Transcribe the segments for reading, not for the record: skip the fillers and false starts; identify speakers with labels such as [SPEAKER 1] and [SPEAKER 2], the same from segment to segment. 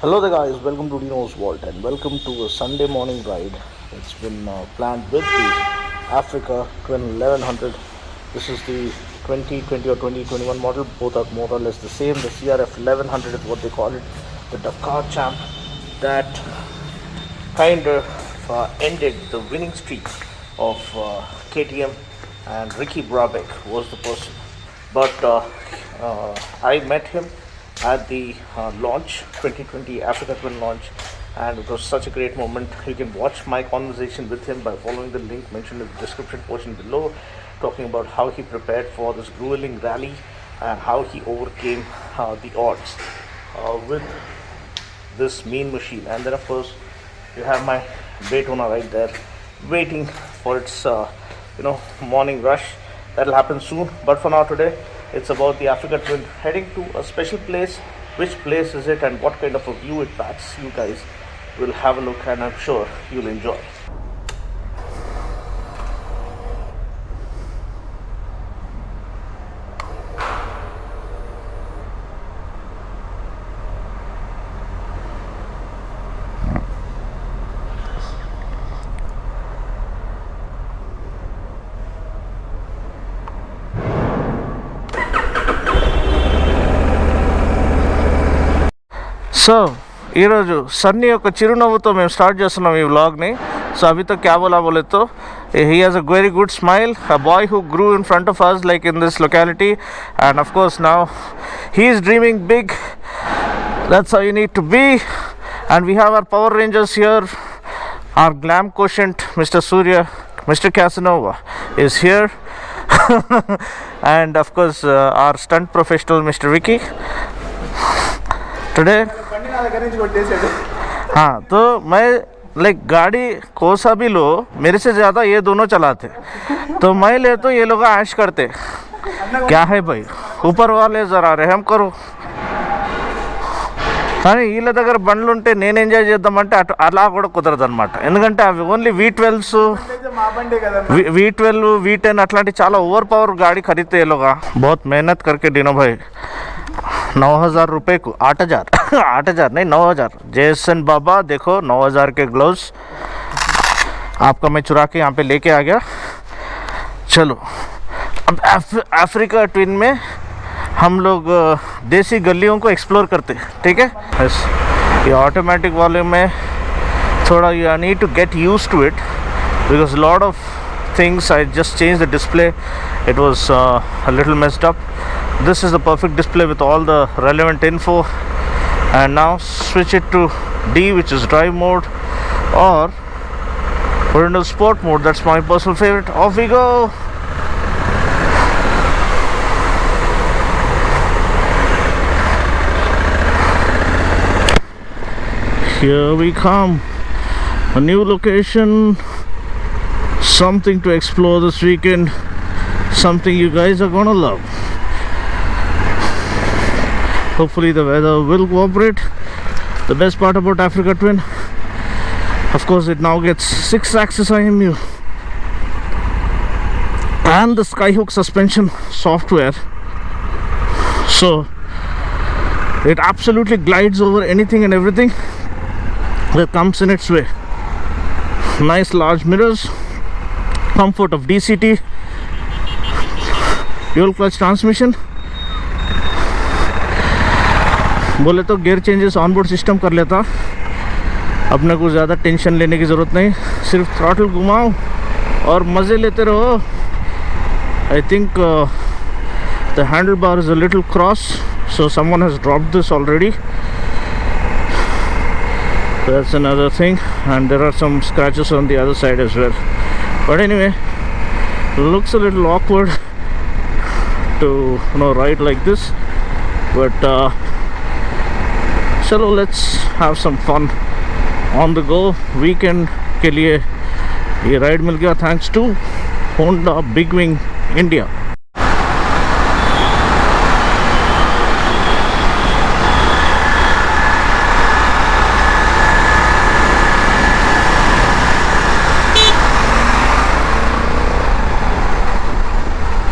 [SPEAKER 1] Hello there, guys. Welcome to Dino's Vault and welcome to a Sunday morning ride. It's been planned with the Africa Twin 1100. This is the 2020 or 2021 model. Both are more or less the same. The CRF 1100 is what they call it, the Dakar champ that kind of ended the winning streak of KTM, and Ricky Brabeck was the person. But I met him at the launch 2020 Africa Twin launch, and it was such a great moment. You can watch my conversation with him by following the link mentioned in the description portion below, talking about how he prepared for this grueling rally and how he overcame the odds with this mean machine. And then of course you have my Daytona right there waiting for its morning rush. That'll happen soon, but for now today it's about the Africa Twin heading to a special place. Which place is it and what kind of a view it packs? You guys will have a look and I'm sure you'll enjoy. So ఈరోజు సన్నీ యొక్క చిరునవ్వుతో మేము start చేస్తున్నాం ఈ వ్లాగ్ని. So అవి తో క్యా బోలా బోలే తో he has a very good smile, a boy who grew in front of us like in this locality, and of course now he is dreaming big. That's how you need to be. And we have our Power Rangers here. Our glam quotient Mr. Surya, Mr. Casanova is here. And of course our stunt professional Mr. Vicky today. हाँ, तो मैं like गाड़ी कोसा भी लो, मेरे से ज़्यादा ये दोनों चलाते, तो मैं ले तो ये लोग ऐश करते. क्या है भाई, ऊपर वाले जरा रहम करो. కానీ వీళ్ళ దగ్గర బండ్లు ఉంటే నేను ఎంజాయ్ చేద్దామంటే అలా కూడా కుదరదు అనమాట. ఎందుకంటే అవి ఓన్లీ V12s, V12, V10 అట్లాంటి చాలా ఓవర్ పవర్ गाड़ी खरीदते ये लोग. बहुत मेहनत करके डिनो भाई 9,000 रुपये को 8,000 8,000 नहीं 9,000. जयसन बाबा देखो 9,000 के ग्लव्स आपका मैं चुरा के यहाँ पे लेके आ गया. चलो अब अफ्रीका ट्विन में हम लोग देसी गलियों को एक्सप्लोर करते हैं, ठीक है. बस ये ऑटोमेटिक वाले में थोड़ा you need to get use to it because lot of things I just changed the display. It was a little messed up. This is the perfect display with all the relevant info. And now switch it to D, which is drive mode, or put it into sport mode. That's my personal favorite. Off we go. Here we come. A new location. Something to explore this weekend, something you guys are gonna love. Hopefully the weather will cooperate. The best part about Africa Twin, of course, it now gets 6-axis IMU and the Skyhook suspension software, so it absolutely glides over anything and everything that comes in its way. Nice large mirrors, comfort of DCT, dual clutch transmission. बोले तो gear changes onboard system कर लेता, अपने को ज़्यादा tension लेने की ज़रूरत नहीं. सिर्फ थ्रॉटल घुमाओ और मज़े लेते रहो. I think the handle bar is a little cross, so someone has dropped this already. That's another thing, and there are some scratches on the other side as well. But anyway, looks a little awkward to ride like this, but chalo, let's have some fun on the go. Weekend के लिए ये ride मिल गया thanks to Honda Big Wing India.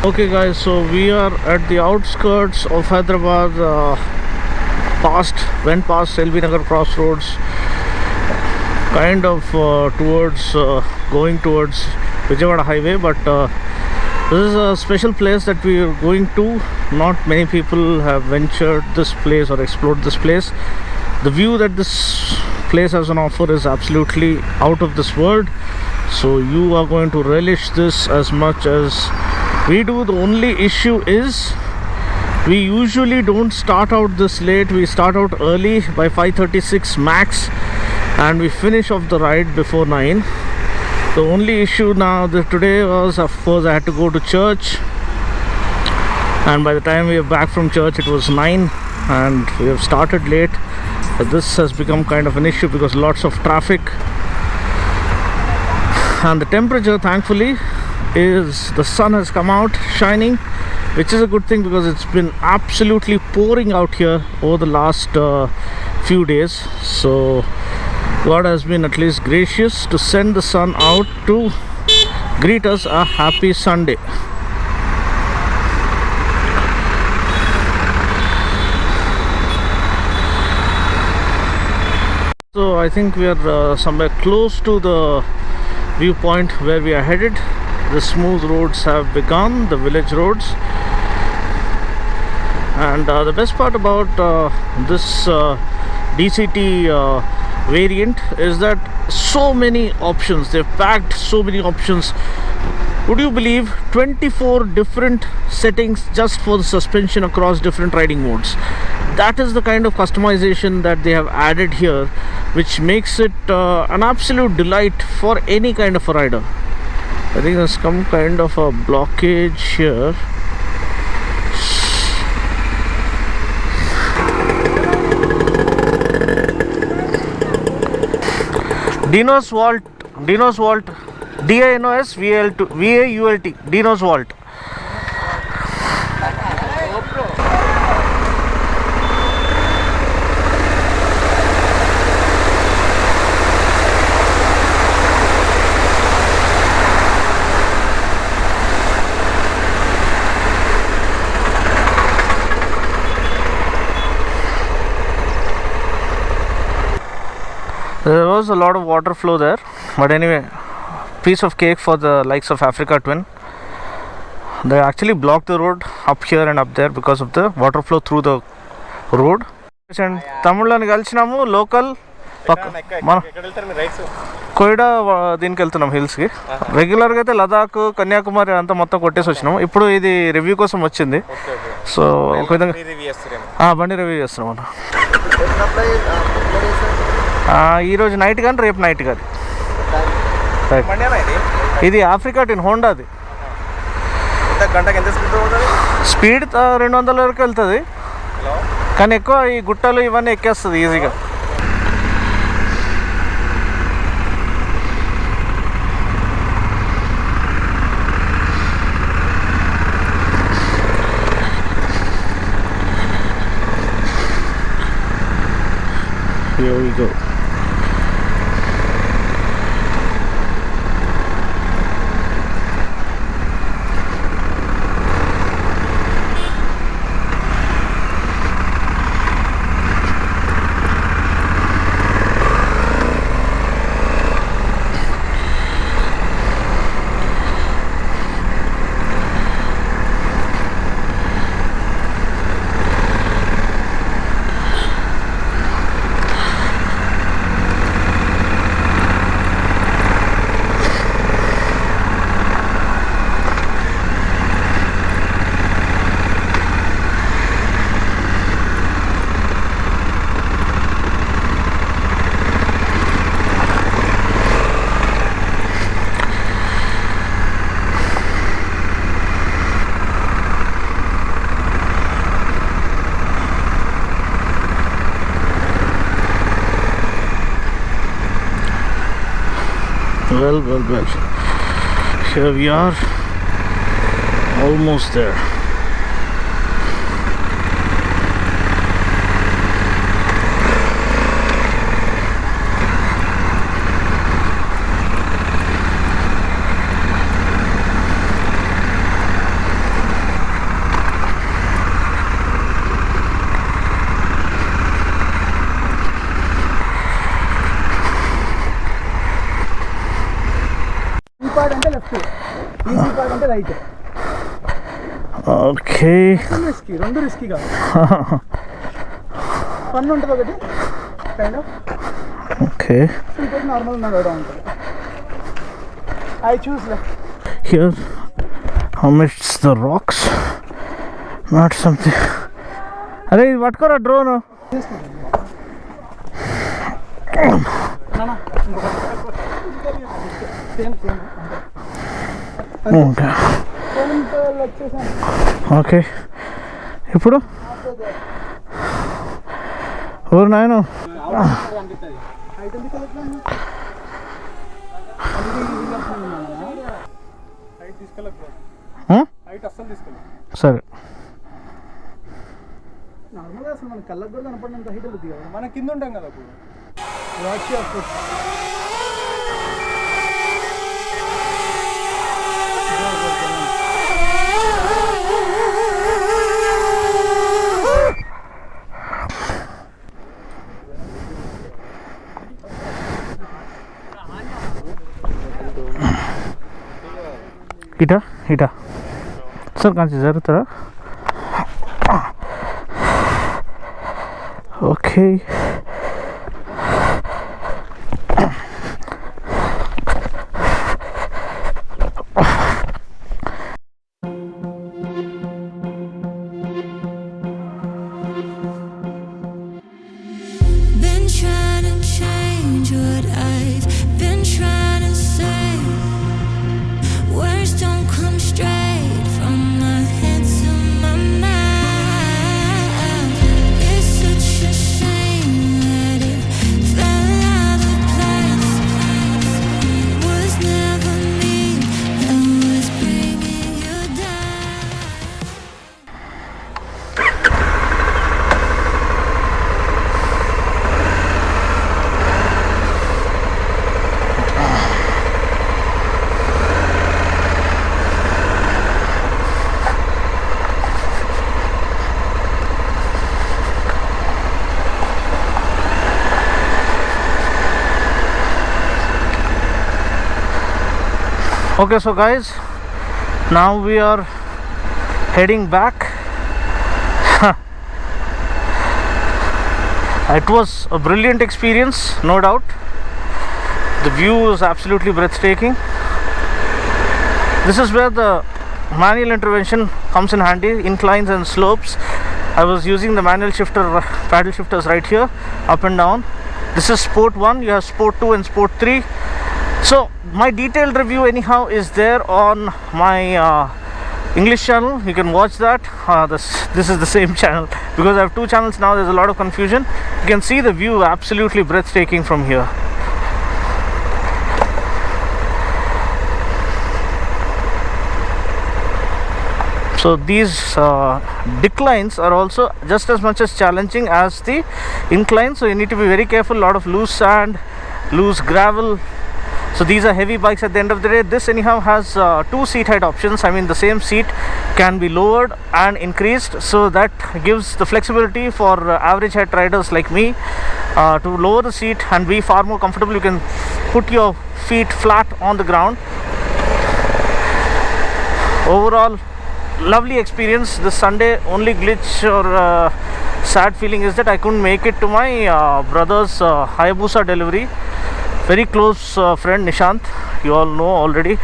[SPEAKER 1] Okay guys, so we are at the outskirts of Hyderabad. went past LB Nagar crossroads, kind of towards going towards Vijayawada highway, but this is a special place that we are going to. Not many people have ventured this place or explored this place. The view that this place has on offer is absolutely out of this world, so you are going to relish this as much as we do. The only issue is we usually don't start out this late. We start out early by 5:36 max, and we finish off the ride before 9. The only issue now that today was, of course, I had to go to church, and by the time we are back from church it was 9, and we have started late. This has become kind of an issue because lots of traffic, and the temperature, thankfully, is the sun has come out shining, which is a good thing because it's been absolutely pouring out here over the last few days. So God has been at least gracious to send the sun out to greet us a happy Sunday. So I think we are somewhere close to the viewpoint where we are headed. The smooth roads have begun, the village roads. And the best part about this DCT variant is that so many options. They've packed so many options. Would you believe 24 different settings just for the suspension across different riding modes? That is the kind of customization that they have added here, which makes it an absolute delight for any kind of a rider. I think there's some kind of a blockage here. Dino's Vault, DINOS VAULT, Dino's Vault. There was a lot of water flow there, but anyway, piece of cake for the likes of Africa Twin. They actually blocked the road up here and up there because of the water flow through the road. And Tamil kalchinamu local Koida దీనికి వెళ్తున్నాం హిల్స్కి. రెగ్యులర్గా అయితే లదాఖ్, కన్యాకుమారి అంతా మొత్తం కొట్టేసి వచ్చినాం. ఇప్పుడు ఇది రివ్యూ కోసం వచ్చింది. సో ఒక విధంగా బండి రివ్యూ చేస్తున్నాం అన్న. ఈరోజు నైట్ కానీ రేపు నైట్ కానీ. ఇది ఆఫ్రికా టిన్ హోండాది. స్పీడ్ 200 వరకు వెళ్తుంది, కానీ ఎక్కువ ఈ గుట్టలు ఇవన్నీ ఎక్కేస్తుంది ఈజీగా. Here we go. Well, here we are, almost there.
[SPEAKER 2] Part అంటే లెఫ్ట్, ఈజీ పార్ట్ అంటే రైట్.
[SPEAKER 1] ఓకే,
[SPEAKER 2] రిస్కీ, రెండు రిస్కీ కాదు. ఫన్ ఉంటుంది ఒకటి కైండ్ ఆఫ్.
[SPEAKER 1] ఓకే,
[SPEAKER 2] ఇంకోటి నార్మల్ నడవడం ఉంటుంది. I choose left.
[SPEAKER 1] here amidst the rocks, not something. అరే ఇది పట్టుకోరా డ్రోన్. ఓకే, ఇప్పుడు ఎవరు నాయన సరే.
[SPEAKER 2] నార్మల్గా అసలు మన కళ్ళకు కూడా కనపడినంత హైట్ అవుతుంది కదా, మనం కింద ఉంటాం కదా అప్పుడు. Watch your foot.
[SPEAKER 1] ఇటా ఇటా సార్ కాంచి జరుగుతారా? Okay,
[SPEAKER 3] Been trying to change what I've been trying to say. Words don't come straight from my head to my mouth. It's such a shame that it fell out of place. Was never me that was bringing you down.
[SPEAKER 1] okay. So guys, now we are heading back. It was a brilliant experience, no doubt. The view is absolutely breathtaking. This is where the manual intervention comes in handy, inclines and slopes. I was using the manual shifter, paddle shifters right here, up and down. This is sport 1, you have sport 2 and sport 3. So my detailed review anyhow is there on my English channel. You can watch that. This is the same channel because I have 2 channels now. There's a lot of confusion. You can see the view absolutely breathtaking from here. So these declines are also just as much as challenging as the inclines, so you need to be very careful. A lot of loose sand, loose gravel. So these are heavy bikes at the end of the day. This anyhow has 2 seat height options. I mean the same seat can be lowered and increased, so that gives the flexibility for average height riders like me to lower the seat and be far more comfortable. You can put your feet flat on the ground. Overall, lovely experience. This Sunday only glitch or sad feeling is that I couldn't make it to my brother's Hayabusa delivery. Very close friend Nishant, you all know already.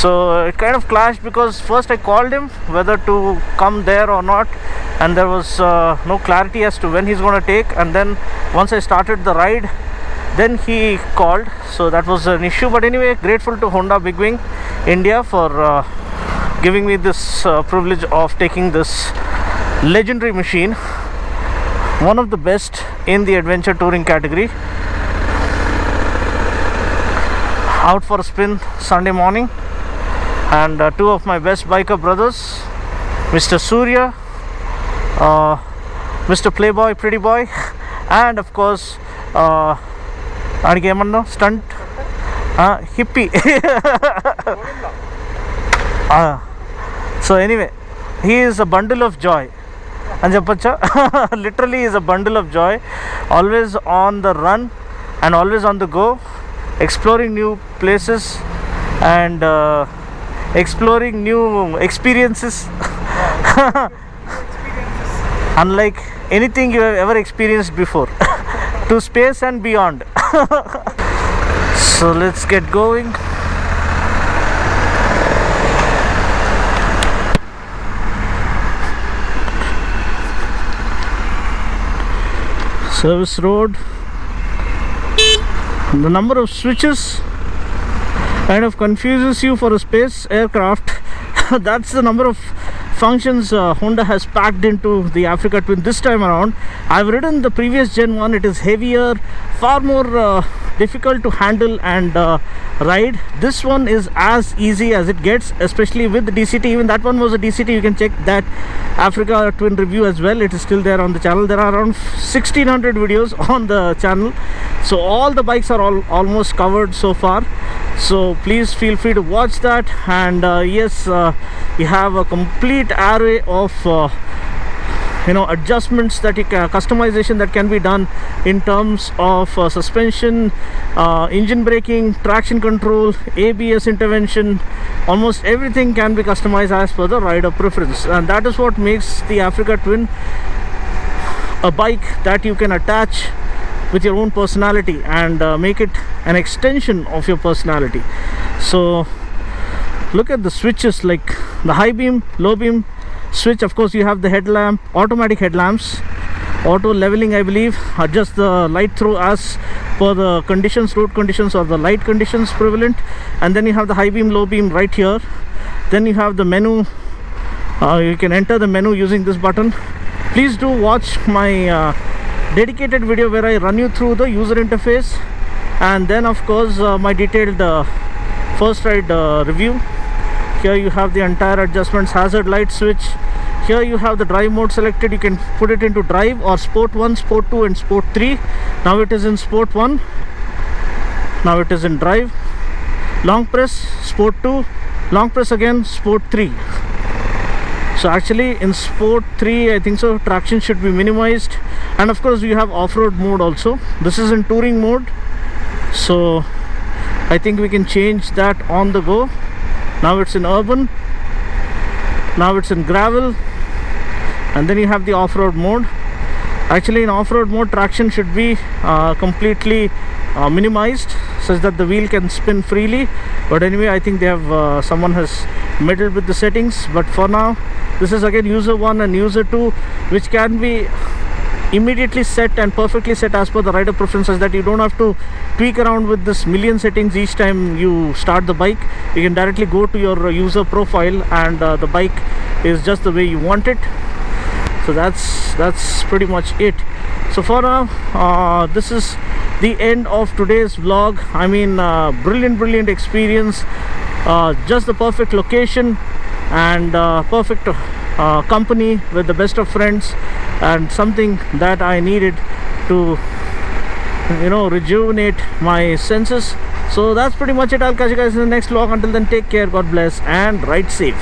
[SPEAKER 1] So it kind of clashed because first I called him whether to come there or not, and there was no clarity as to when he's going to take. And then once I started the ride, then he called, so that was an issue. But anyway, grateful to Honda Big Wing India for giving me this privilege of taking this legendary machine, one of the best in the adventure touring category. Out for a spin Sunday morning, and 2 of my best biker brothers, Mr. Surya, Mr. Playboy, Pretty Boy, and of course Adigamano stunt hippie. So anyway, he is a bundle of joy. Anjapacha, literally is a bundle of joy, always on the run and always on the go, exploring new places, and exploring new experiences. Unlike anything you have ever experienced before. To space and beyond. So let's get going. Service road. The number of switches kind of confuses you for a space aircraft. That's the number of functions Honda has packed into the Africa Twin this time around. I've ridden the previous Gen 1. It is heavier, far more difficult to handle and ride. This one is as easy as it gets, especially with the DCT. Even that one was a DCT. You can check that Africa Twin review as well. It is still there on the channel. There are around 1600 videos on the channel, so all the bikes are almost covered so far. So please feel free to watch that. And yes, you have a complete array of adjustments that you can, customization that can be done in terms of suspension, engine braking, traction control, ABS intervention. Almost everything can be customized as per the rider preference, and that is what makes the Africa Twin a bike that you can attach with your own personality and make it an extension of your personality. So look at the switches, like the high beam, low beam switch. Of course, you have the headlamp, automatic headlamps, auto leveling, I believe, adjust the light through as per the conditions, road conditions or the light conditions prevalent. And then you have the high beam, low beam right here. Then you have the menu. You can enter the menu using this button. Please do watch my dedicated video where I run you through the user interface, and then of course my detailed first ride review. Here you have the entire adjustments, hazard light switch. Here you have the drive mode selected. You can put it into drive or sport 1, sport 2 and sport 3. Now it is in sport 1. Now it is in drive. Long press, sport 2. Long press again, sport 3. So actually in sport 3, I think so, traction should be minimized. And of course you have off-road mode also. This is in touring mode, so I think we can change that on the go. Now it's in urban, now it's in gravel, and then you have the off-road mode. Actually in off-road mode, traction should be completely minimized such that the wheel can spin freely. But anyway, I think they have someone has meddled with the settings. But for now, this is again user 1 and user 2, which can be immediately set and perfectly set as per the rider preferences, that you don't have to tweak around with this million settings each time you start the bike. You can directly go to your user profile and the bike is just the way you want it. So that's pretty much it. So for now, this is the end of today's vlog. I mean, brilliant experience, just the perfect location and perfect company with the best of friends, and something that I needed to rejuvenate my senses. So that's pretty much it. I'll catch you guys in the next vlog. Until then, take care, God bless, and ride safe.